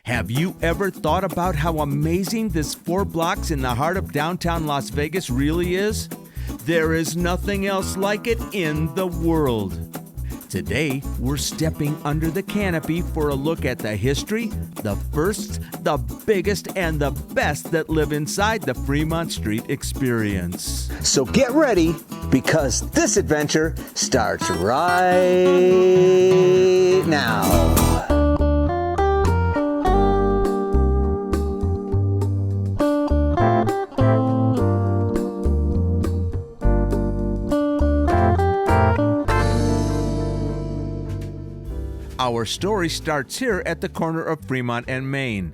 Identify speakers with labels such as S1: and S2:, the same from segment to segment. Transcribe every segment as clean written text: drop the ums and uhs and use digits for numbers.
S1: Have you ever thought about how amazing this 4 blocks in the heart of downtown Las Vegas really is? There is nothing else like it in the world. Today, we're stepping under the canopy for a look at the history, the firsts, the biggest, and the best that live inside the Fremont Street Experience.
S2: So get ready, because this adventure starts right now.
S1: Our story starts here at the corner of Fremont and Main.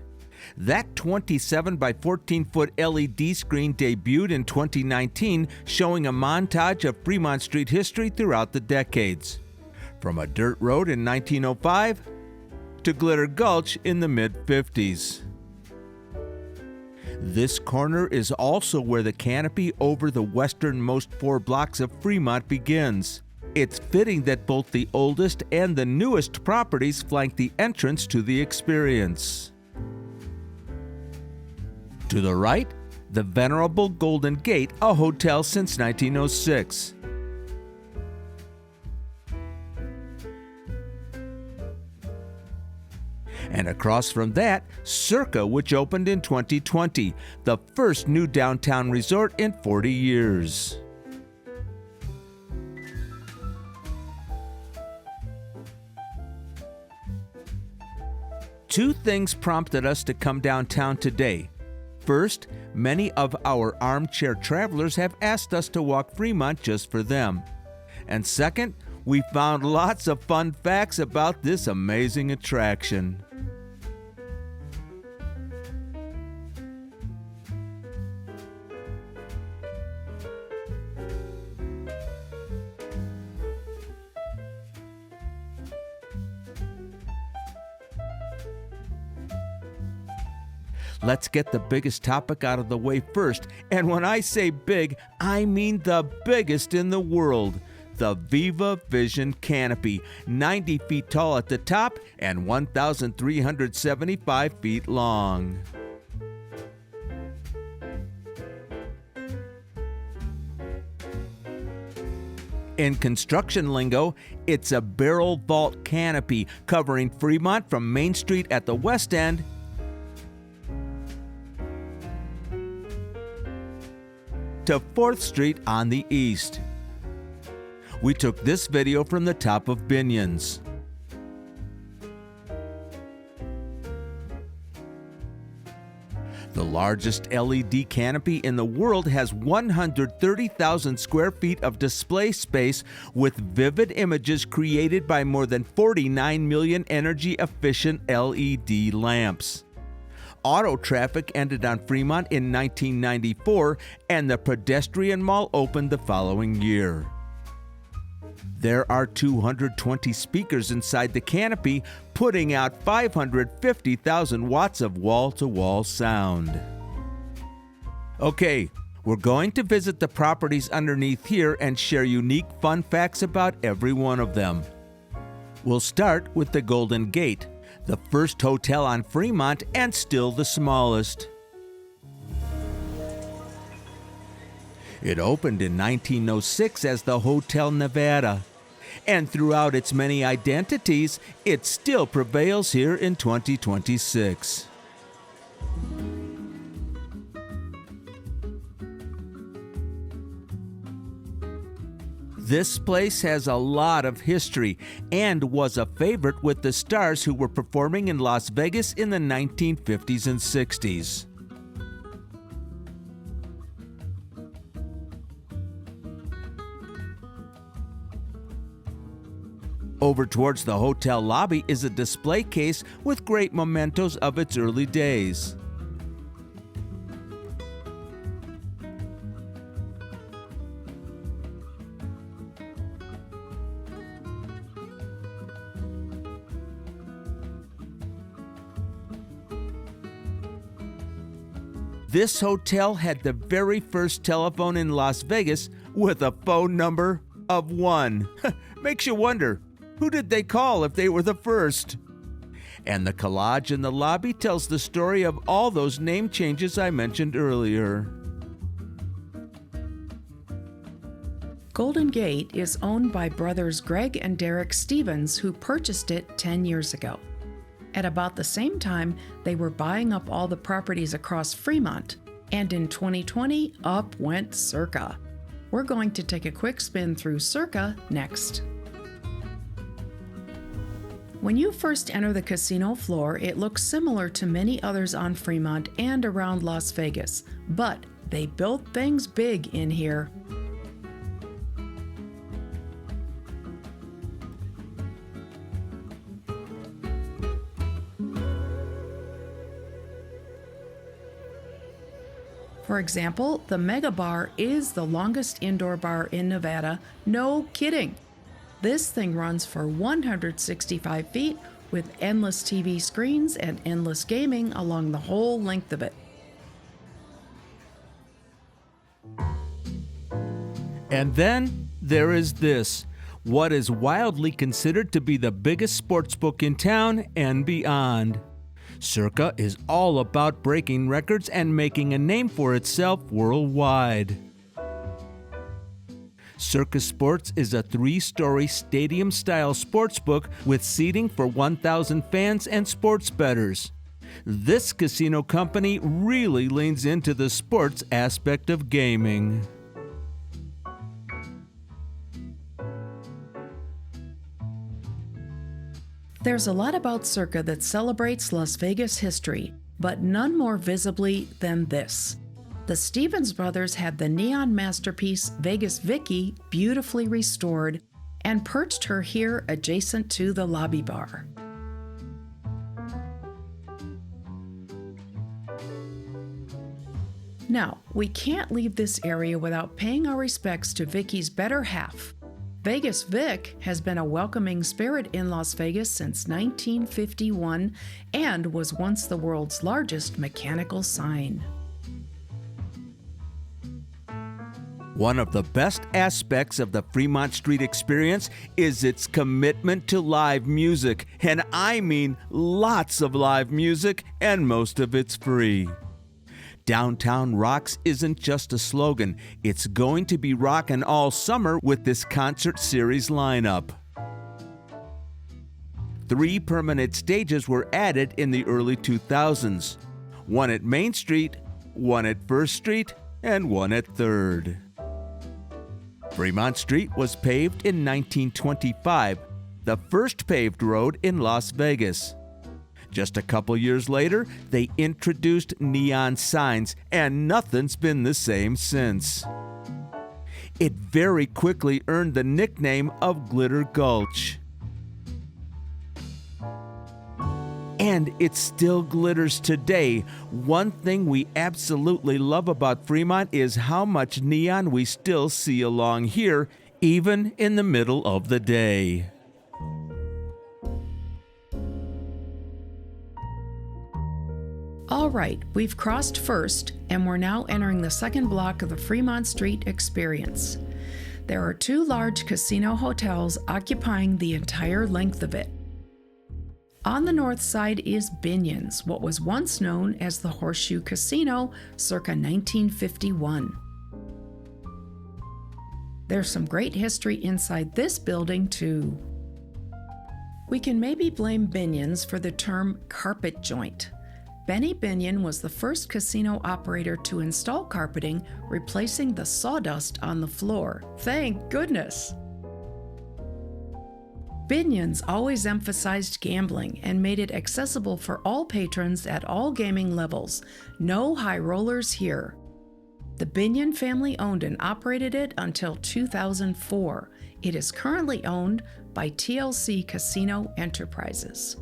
S1: That 27 by 14 foot LED screen debuted in 2019, showing a montage of Fremont Street history throughout the decades. From a dirt road in 1905 to Glitter Gulch in the mid-50s. This corner is also where the canopy over the westernmost 4 blocks of Fremont begins. It's fitting that both the oldest and the newest properties flank the entrance to the experience. To the right, the venerable Golden Gate, a hotel since 1906. And across from that, Circa, which opened in 2020, the first new downtown resort in 40 years. Two things prompted us to come downtown today. First, many of our armchair travelers have asked us to walk Fremont just for them. And second, we found lots of fun facts about this amazing attraction. Let's get the biggest topic out of the way first. And when I say big, I mean the biggest in the world. The Viva Vision Canopy, 90 feet tall at the top and 1,375 feet long. In construction lingo, it's a barrel vault canopy covering Fremont from Main Street at the west end to 4th Street on the east. We took this video from the top of Binion's. The largest LED canopy in the world has 130,000 square feet of display space with vivid images created by more than 49 million energy-efficient LED lamps. Auto traffic ended on Fremont in 1994, and the pedestrian mall opened the following year. There are 220 speakers inside the canopy, putting out 550,000 watts of wall-to-wall sound. Okay, we're going to visit the properties underneath here and share unique fun facts about every one of them. We'll start with the Golden Gate, the first hotel on Fremont and still the smallest. It opened in 1906 as the Hotel Nevada, and throughout its many identities, it still prevails here in 2026. This place has a lot of history and was a favorite with the stars who were performing in Las Vegas in the 1950s and 60s. Over towards the hotel lobby is a display case with great mementos of its early days. This hotel had the very first telephone in Las Vegas with a phone number of 1. Makes you wonder, who did they call if they were the first? And the collage in the lobby tells the story of all those name changes I mentioned earlier.
S3: Golden Gate is owned by brothers Greg and Derek Stevens, who purchased it 10 years ago. At about the same time, they were buying up all the properties across Fremont, and in 2020, up went Circa. We're going to take a quick spin through Circa next. When you first enter the casino floor, it looks similar to many others on Fremont and around Las Vegas, but they built things big in here. For example, the Mega Bar is the longest indoor bar in Nevada. No kidding. This thing runs for 165 feet with endless TV screens and endless gaming along the whole length of it.
S1: And then there is this, what is wildly considered to be the biggest sportsbook in town and beyond. Circa is all about breaking records and making a name for itself worldwide. Circa Sports is a 3-story stadium-style sportsbook with seating for 1,000 fans and sports bettors. This casino company really leans into the sports aspect of gaming.
S3: There's a lot about Circa that celebrates Las Vegas history, but none more visibly than this. The Stevens brothers had the neon masterpiece Vegas Vicky beautifully restored and perched her here adjacent to the lobby bar. Now, we can't leave this area without paying our respects to Vicky's better half. Vegas Vic has been a welcoming spirit in Las Vegas since 1951 and was once the world's largest mechanical sign.
S1: One of the best aspects of the Fremont Street Experience is its commitment to live music, and I mean lots of live music, and most of it's free. Downtown Rocks isn't just a slogan, it's going to be rockin' all summer with this concert series lineup. 3 permanent stages were added in the early 2000s, one at Main Street, one at First Street, and one at 3rd. Fremont Street was paved in 1925, the first paved road in Las Vegas. Just a couple years later, they introduced neon signs, and nothing's been the same since. It very quickly earned the nickname of Glitter Gulch. And it still glitters today. One thing we absolutely love about Fremont is how much neon we still see along here, even in the middle of the day.
S3: All right, we've crossed First, and we're now entering the second block of the Fremont Street Experience. There are 2 large casino hotels occupying the entire length of it. On the north side is Binion's, what was once known as the Horseshoe Casino, circa 1951. There's some great history inside this building, too. We can maybe blame Binion's for the term carpet joint. Benny Binion was the first casino operator to install carpeting, replacing the sawdust on the floor. Thank goodness! Binion's always emphasized gambling and made it accessible for all patrons at all gaming levels. No high rollers here. The Binion family owned and operated it until 2004. It is currently owned by TLC Casino Enterprises.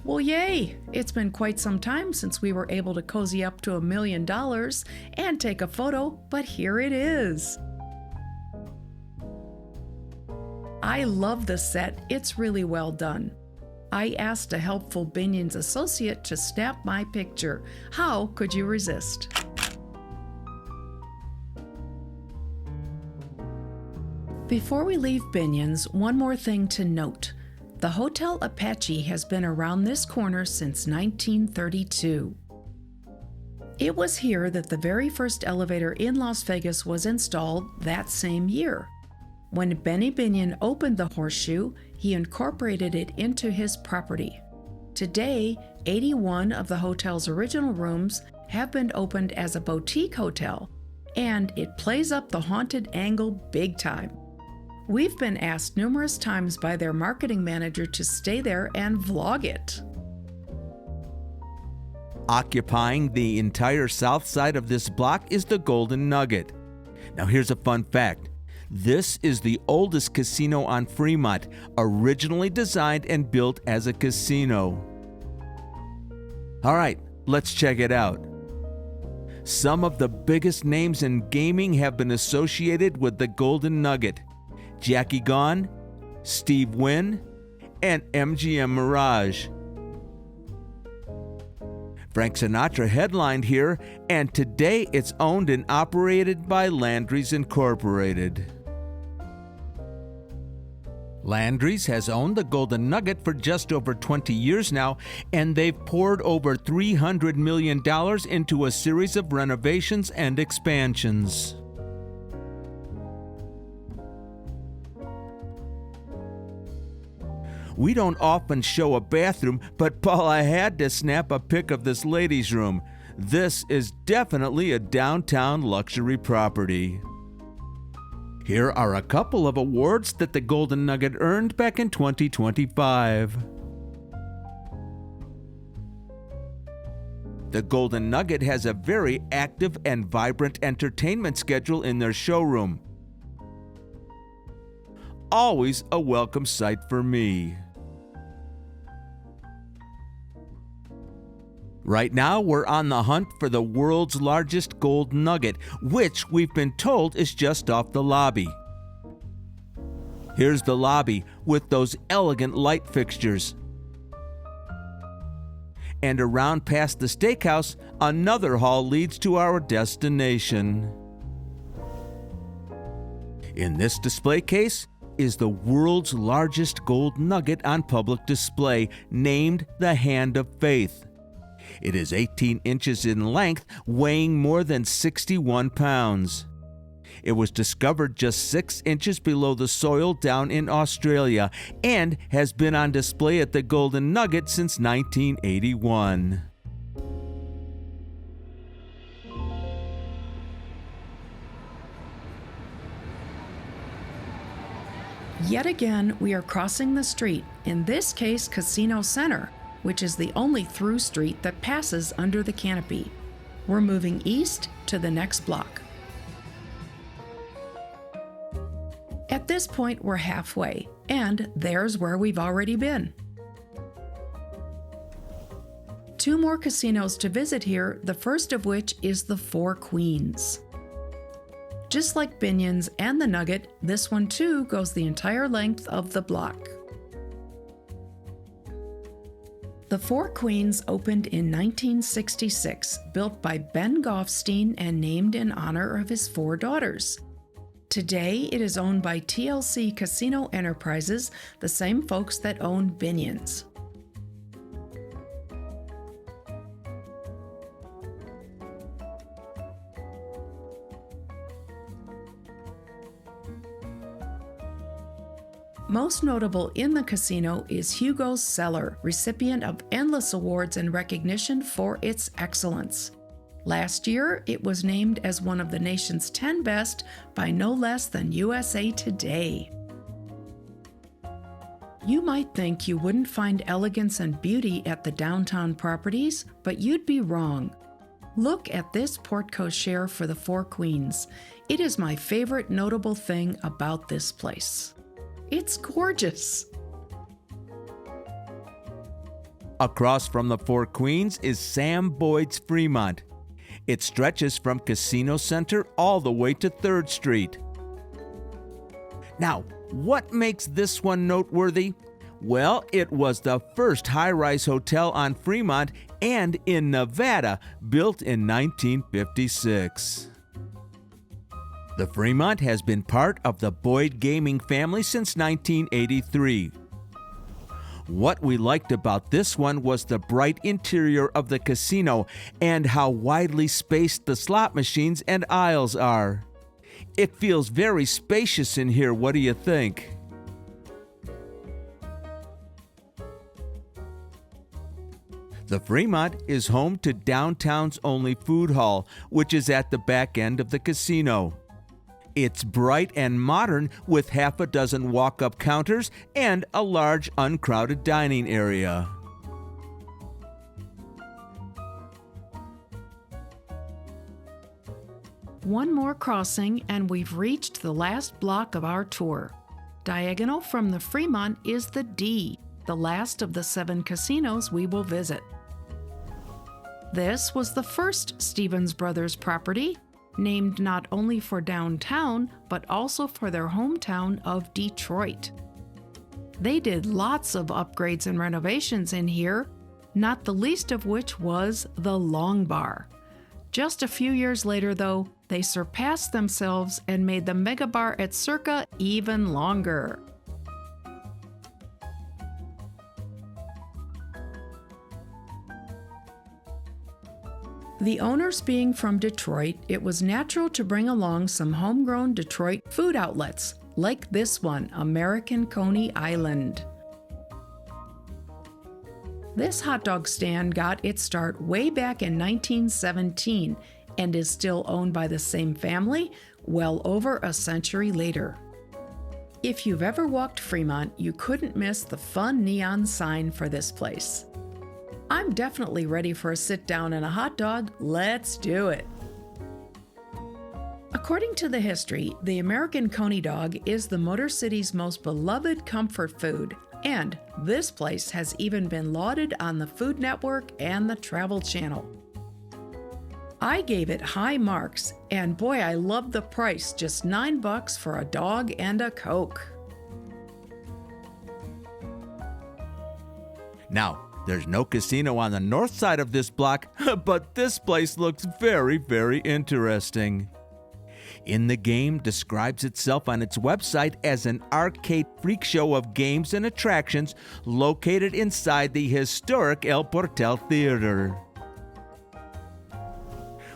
S3: Well, yay! It's been quite some time since we were able to cozy up to $1 million and take a photo, but here it is. I love the set, it's really well done. I asked a helpful Binion's associate to snap my picture. How could you resist? Before we leave Binion's, one more thing to note. The Hotel Apache has been around this corner since 1932. It was here that the very first elevator in Las Vegas was installed that same year. When Benny Binion opened the Horseshoe, he incorporated it into his property. Today, 81 of the hotel's original rooms have been opened as a boutique hotel, and it plays up the haunted angle big time. We've been asked numerous times by their marketing manager to stay there and vlog it.
S1: Occupying the entire south side of this block is the Golden Nugget. Now here's a fun fact. This is the oldest casino on Fremont, originally designed and built as a casino. All right, let's check it out. Some of the biggest names in gaming have been associated with the Golden Nugget. Jackie Gone, Steve Wynn, and MGM Mirage. Frank Sinatra headlined here, and today it's owned and operated by Landry's Incorporated. Landry's has owned the Golden Nugget for just over 20 years now, and they've poured over $300 million into a series of renovations and expansions. We don't often show a bathroom, but Paula had to snap a pic of this ladies' room. This is definitely a downtown luxury property. Here are a couple of awards that the Golden Nugget earned back in 2025. The Golden Nugget has a very active and vibrant entertainment schedule in their showroom. Always a welcome sight for me. Right now, we're on the hunt for the world's largest gold nugget, which we've been told is just off the lobby. Here's the lobby with those elegant light fixtures. And around past the steakhouse, another hall leads to our destination. In this display case is the world's largest gold nugget on public display, named the Hand of Faith. It is 18 inches in length, weighing more than 61 pounds. It was discovered just 6 inches below the soil down in Australia and has been on display at the Golden Nugget since 1981.
S3: Yet again, we are crossing the street, in this case Casino Center, which is the only through street that passes under the Canopy. We're moving east to the next block. At this point, we're halfway, and there's where we've already been. 2 more casinos to visit here, the first of which is the Four Queens. Just like Binion's and the Nugget, this one too goes the entire length of the block. The Four Queens opened in 1966, built by Ben Goffstein and named in honor of his 4 daughters. Today, it is owned by TLC Casino Enterprises, the same folks that own Binion's. Most notable in the casino is Hugo's Cellar, recipient of endless awards and recognition for its excellence. Last year, it was named as one of the nation's 10 best by no less than USA Today. You might think you wouldn't find elegance and beauty at the downtown properties, but you'd be wrong. Look at this porte-cochere for the Four Queens. It is my favorite notable thing about this place. It's gorgeous.
S1: Across from the Four Queens is Sam Boyd's Fremont. It stretches from Casino Center all the way to 3rd Street. Now, what makes this one noteworthy? Well, it was the first high-rise hotel on Fremont and in Nevada, built in 1956. The Fremont has been part of the Boyd gaming family since 1983. What we liked about this one was the bright interior of the casino and how widely spaced the slot machines and aisles are. It feels very spacious in here, what do you think? The Fremont is home to downtown's only food hall, which is at the back end of the casino. It's bright and modern with half a dozen walk-up counters and a large uncrowded dining area.
S3: One more crossing and we've reached the last block of our tour. Diagonal from the Fremont is the D, the last of the 7 casinos we will visit. This was the first Stevens Brothers property, named not only for downtown, but also for their hometown of Detroit. They did lots of upgrades and renovations in here, not the least of which was the Long Bar. Just a few years later, though, they surpassed themselves and made the Mega Bar at Circa even longer. The owners being from Detroit, it was natural to bring along some homegrown Detroit food outlets, like this one, American Coney Island. This hot dog stand got its start way back in 1917 and is still owned by the same family well over a century later. If you've ever walked Fremont, you couldn't miss the fun neon sign for this place. I'm definitely ready for a sit-down and a hot dog. Let's do it. According to the history, the American Coney dog is the Motor City's most beloved comfort food, and this place has even been lauded on the Food Network and the Travel Channel. I gave it high marks, and boy, I loved the price, just $9 for a dog and a Coke.
S1: Now, there's no casino on the north side of this block, but this place looks very, very interesting. InTheGame describes itself on its website as an arcade freak show of games and attractions located inside the historic El Portal Theater.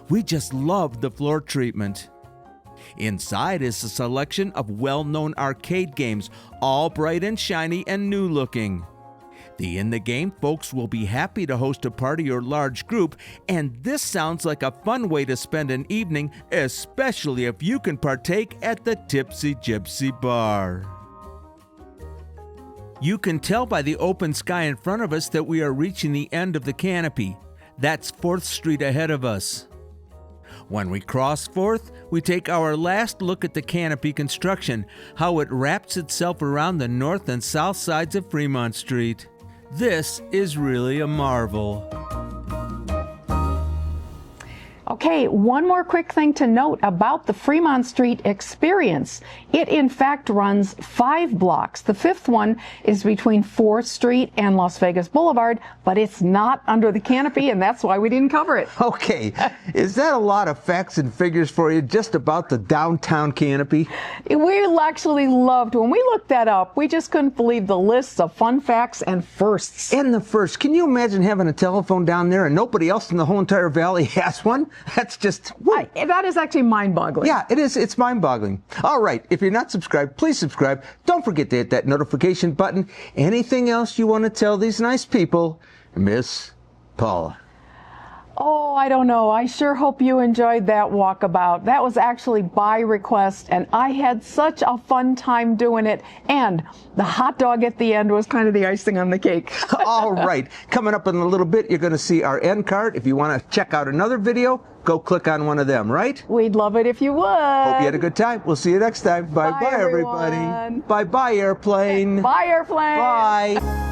S1: We just love the floor treatment. Inside is a selection of well-known arcade games, all bright and shiny and new-looking. The InTheGame folks will be happy to host a party or large group, and this sounds like a fun way to spend an evening, especially if you can partake at the Tipsy Gypsy Bar. You can tell by the open sky in front of us that we are reaching the end of the Canopy. That's 4th Street ahead of us. When we cross 4th, we take our last look at the Canopy construction, how it wraps itself around the north and south sides of Fremont Street. This is really a marvel.
S3: Okay, one more quick thing to note about the Fremont Street Experience. It in fact runs 5 blocks. The 5th one is between 4th Street and Las Vegas Boulevard, but it's not under the canopy, and that's why we didn't cover it.
S2: Okay, is that a lot of facts and figures for you just about the downtown canopy?
S3: We actually loved, when we looked that up, we just couldn't believe the lists of fun facts and firsts.
S2: And the first, can you imagine having a telephone down there and nobody else in the whole entire valley has one? That's just...
S3: that is actually mind-boggling.
S2: Yeah, it is. It's mind-boggling. All right, if you're not subscribed, please subscribe. Don't forget to hit that notification button. Anything else you want to tell these nice people, Miss Paula?
S3: Oh, I don't know. I sure hope you enjoyed that walkabout. That was actually by request, and I had such a fun time doing it. And the hot dog at the end was kind of the icing on the cake.
S2: All right. Coming up in a little bit, you're going to see our end card. If you want to check out another video, go click on one of them, right?
S3: We'd love it if you would.
S2: Hope you had a good time. We'll see you next time. Bye-bye, everybody. Bye-bye, airplane.
S3: Bye, airplane.
S2: Bye.